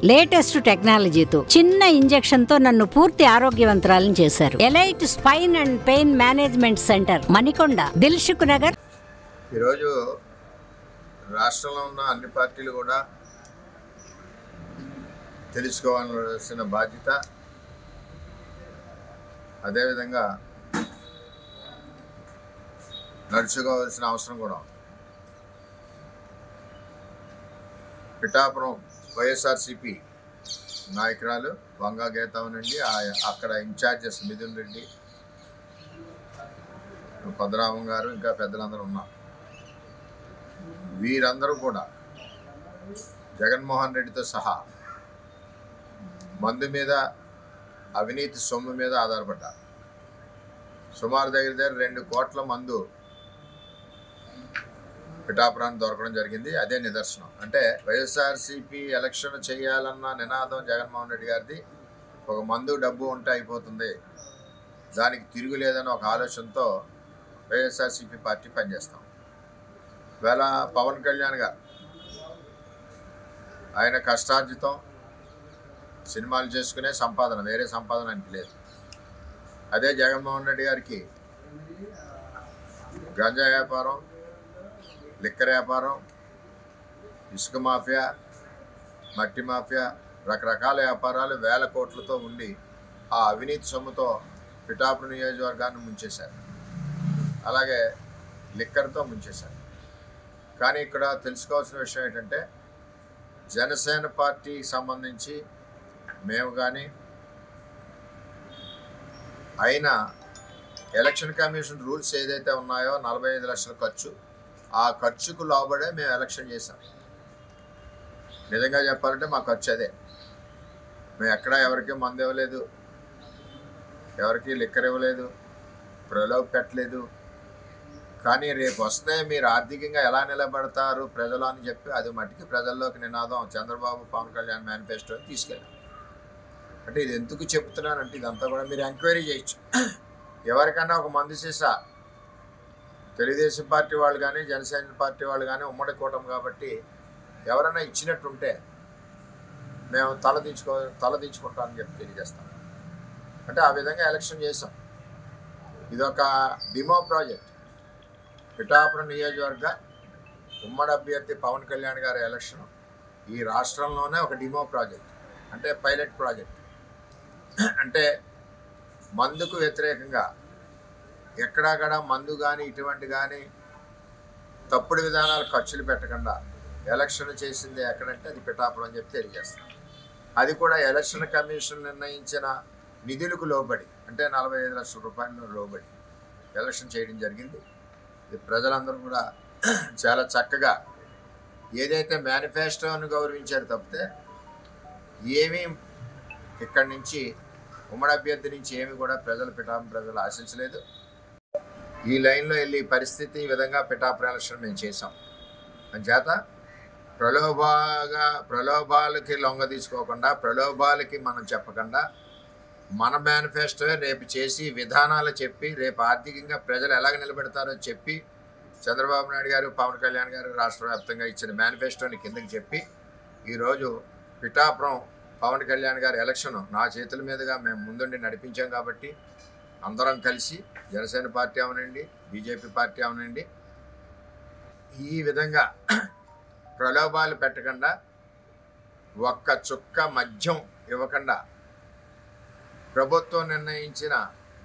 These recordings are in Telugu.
లేటెస్ట్ టెక్నాలజీతో చిన్న ఇంజెక్షన్ తో నన్ను పూర్తి ఆరోగ్యవంతురాలను చేశారు. Elite spine and pain management centre, Manikonda, Dilsukh Nagar. ఈరోజు రాష్ట్రంలో ఉన్న అన్ని పార్టీలు కూడా తెలుసుకోవాల్సిన బాధ్యత, అదేవిధంగా నడుచుకోవాల్సిన అవసరం కూడా ఉంది. పిఠాపురం వైఎస్ఆర్సీపీ నాయకురాలు వంగా గీత నుండి అక్కడ ఇన్ఛార్జెస్ మిథున్ రెడ్డి, పద్మనాభం గారు, ఇంకా పెద్దలందరూ ఉన్నారు. వీరందరూ కూడా జగన్మోహన్ రెడ్డితో సహా మందు మీద, అవినీతి సొమ్ము మీద ఆధారపడ్డారు. సుమారు దగ్గర 2 కోట్ల మందు పిఠాపురాన్ని దొరకడం జరిగింది. అదే నిదర్శనం. అంటే వైఎస్ఆర్సీపీ ఎలక్షన్ చేయాలన్న నినాదం జగన్మోహన్ రెడ్డి గారిది, ఒక మందు డబ్బు ఉంటే అయిపోతుంది, దానికి తిరుగులేదని ఒక ఆలోచనతో వైఎస్ఆర్సీపీ పార్టీ పనిచేస్తాం. వేళ పవన్ కళ్యాణ్ గారు ఆయన కష్టార్జితం, సినిమాలు చేసుకునే సంపాదన, వేరే సంపాదన ఆయనకి లేదు. అదే జగన్మోహన్ రెడ్డి గారికి గంజా వ్యాపారం, లిక్కర్ వ్యాపారం, ఇసుక మాఫియా, మట్టి మాఫియా, రకరకాల వ్యాపారాలు వేల కోట్లతో ఉండి ఆ అవినీతి సొమ్ముతో పిఠాపురం నియోజకవర్గాన్ని ముంచేశారు. అలాగే లిక్కర్తో ముంచేశారు. కానీ ఇక్కడ తెలుసుకోవాల్సిన విషయం ఏంటంటే, జనసేన పార్టీకి సంబంధించి మేము కానీ అయినా ఎలక్షన్ కమిషన్ రూల్స్ ఏదైతే ఉన్నాయో 45 లక్షల ఖర్చు, ఆ ఖర్చుకు లోబడే మేము ఎలక్షన్ చేశాం. నిజంగా చెప్పాలంటే మా ఖర్చు అదే. మేము ఎక్కడా ఎవరికి మందు ఇవ్వలేదు, ఎవరికి లిక్కర్ ఇవ్వలేదు, ప్రలోభ పెట్టలేదు. కానీ రేపు వస్తే మీరు ఆర్థికంగా ఎలా నిలబడతారు ప్రజలు అని చెప్పి అది మట్టికి ప్రజల్లోకి నినాదం చంద్రబాబు పవన్ కళ్యాణ్ మేనిఫెస్టోని తీసుకెళ్ళాం. అంటే ఇది ఎందుకు చెప్తున్నానంటే, ఇదంతా కూడా మీరు ఎంక్వైరీ చేయొచ్చు. ఎవరికన్నా ఒక మందు సీసా తెలుగుదేశం పార్టీ వాళ్ళు కానీ, జనసేన పార్టీ వాళ్ళు కానీ ఉమ్మడి కూటమి కాబట్టి ఎవరైనా ఇచ్చినట్టుంటే మేము తలదించుకుంటామని చెప్పి తెలియజేస్తాం. అంటే ఆ విధంగా ఎలక్షన్ చేసాం. ఇదొక డిమో ప్రాజెక్ట్. పిఠాపురం నియోజకవర్గ ఉమ్మడి అభ్యర్థి పవన్ కళ్యాణ్ గారి ఎలక్షన్ ఈ రాష్ట్రంలోనే ఒక డిమో ప్రాజెక్ట్, అంటే పైలట్ ప్రాజెక్ట్. అంటే మందుకు వ్యతిరేకంగా ఎక్కడా కూడా మందు కానీ ఇటువంటి కానీ తప్పుడు విధానాలు ఖర్చులు పెట్టకుండా ఎలక్షన్ చేసింది ఎక్కడంటే అది పిఠాపురం అని చెప్పి తెలియజేస్తాం. అది కూడా ఎలక్షన్ కమిషన్ నిర్ణయించిన నిధులకు లోబడి, అంటే 45 లక్షల రూపాయలు లోబడి ఎలక్షన్ చేయడం జరిగింది. ఇది ప్రజలందరూ కూడా చాలా చక్కగా ఏదైతే మేనిఫెస్టోను గౌరవించారు తప్పితే ఏమీ ఇక్కడి నుంచి ఉమ్మడి అభ్యర్థి నుంచి ఏమి కూడా పిఠాపురం ప్రజలు ఆశించలేదు. ఈ లైన్లో వెళ్ళి పరిస్థితి ఈ విధంగా పిఠాపురం ఎలక్షన్ మేము చేసాం. అంచేత ప్రలోభాలకి లొంగ తీసుకోకుండా, ప్రలోభాలకి మనం చెప్పకుండా, మన మేనిఫెస్టో రేపు చేసి విధానాలు చెప్పి, రేపు ఆర్థికంగా ప్రజలు ఎలాగ నిలబెడతారో చెప్పి, చంద్రబాబు నాయుడు గారు, పవన్ కళ్యాణ్ గారు రాష్ట్ర వ్యాప్తంగా ఇచ్చిన మేనిఫెస్టోని కిందకి చెప్పి ఈరోజు పిఠాపురం పవన్ కళ్యాణ్ గారి ఎలక్షన్ నా చేతుల మీదుగా మేము ముందుండి నడిపించాం. కాబట్టి అందరం కలిసి జనసేన పార్టీ అవనండి, బీజేపీ పార్టీ అవనండి, ఈ విధంగా ప్రలోభాలు పెట్టకుండా, ఒక్క చుక్క మద్యం ఇవ్వకుండా ప్రభుత్వం నిర్ణయించిన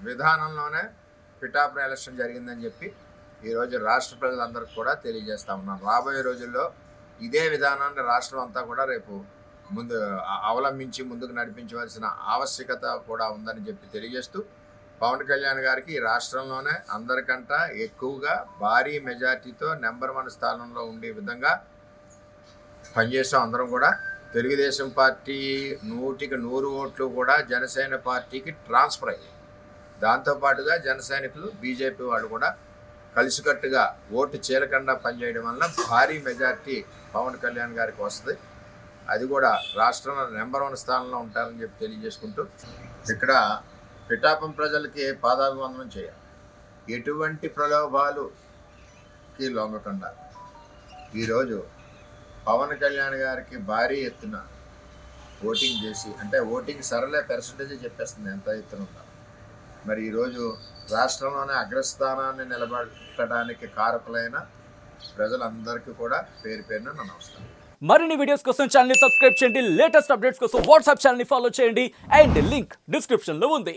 విధానంలోనే పిఠాపురం ఎలక్షన్ జరిగిందని చెప్పి ఈరోజు రాష్ట్ర ప్రజలందరికీ కూడా తెలియజేస్తా ఉన్నాను. రాబోయే రోజుల్లో ఇదే విధానాన్ని రాష్ట్రం అంతా కూడా రేపు అవలంబించి ముందుకు నడిపించవలసిన ఆవశ్యకత కూడా ఉందని చెప్పి తెలియజేస్తూ, పవన్ కళ్యాణ్ గారికి ఈ రాష్ట్రంలోనే అందరికంటే ఎక్కువగా భారీ మెజార్టీతో నెంబర్ 1 స్థానంలో ఉండే విధంగా పనిచేసాం. అందరం కూడా తెలుగుదేశం పార్టీ 100కి 100 ఓట్లు కూడా జనసేన పార్టీకి ట్రాన్స్ఫర్ అయ్యాయి. దాంతోపాటుగా జన సైనికులు, బీజేపీ వాళ్ళు కూడా కలిసికట్టుగా ఓటు చీలకుండా పనిచేయడం వల్ల భారీ మెజార్టీ పవన్ కళ్యాణ్ గారికి వస్తుంది. అది కూడా రాష్ట్రంలో నెంబర్ 1 స్థానంలో ఉంటారని చెప్పి తెలియజేసుకుంటూ, ఇక్కడ పిఠాపురం ప్రజలకి పాదాభివందనం చేయాలి. ఎటువంటి ప్రలోభాలుకి లొంగకుండా ఈరోజు పవన్ కళ్యాణ్ గారికి భారీ ఎత్తున ఓటింగ్ చేసి, అంటే ఓటింగ్ సరళ పర్సంటేజ్ చెప్పేస్తుంది ఎంత ఎత్తున ఉందా. మరి ఈరోజు రాష్ట్రంలోనే అగ్రస్థానాన్ని నిలబెట్టడానికి కారకులైన ప్రజలందరికీ కూడా పేరు పేరున నా నమస్కారం. మరిన్ని వీడియోస్ కోసం ఛానల్ ని సబ్స్క్రైబ్ చేయండి, లేటెస్ట్ అప్డేట్స్ కోసం వాట్సాప్ ఛానల్ ని ఫాలో చేయండి అండ్ లింక్ డిస్క్రిప్షన్ లో ఉంది.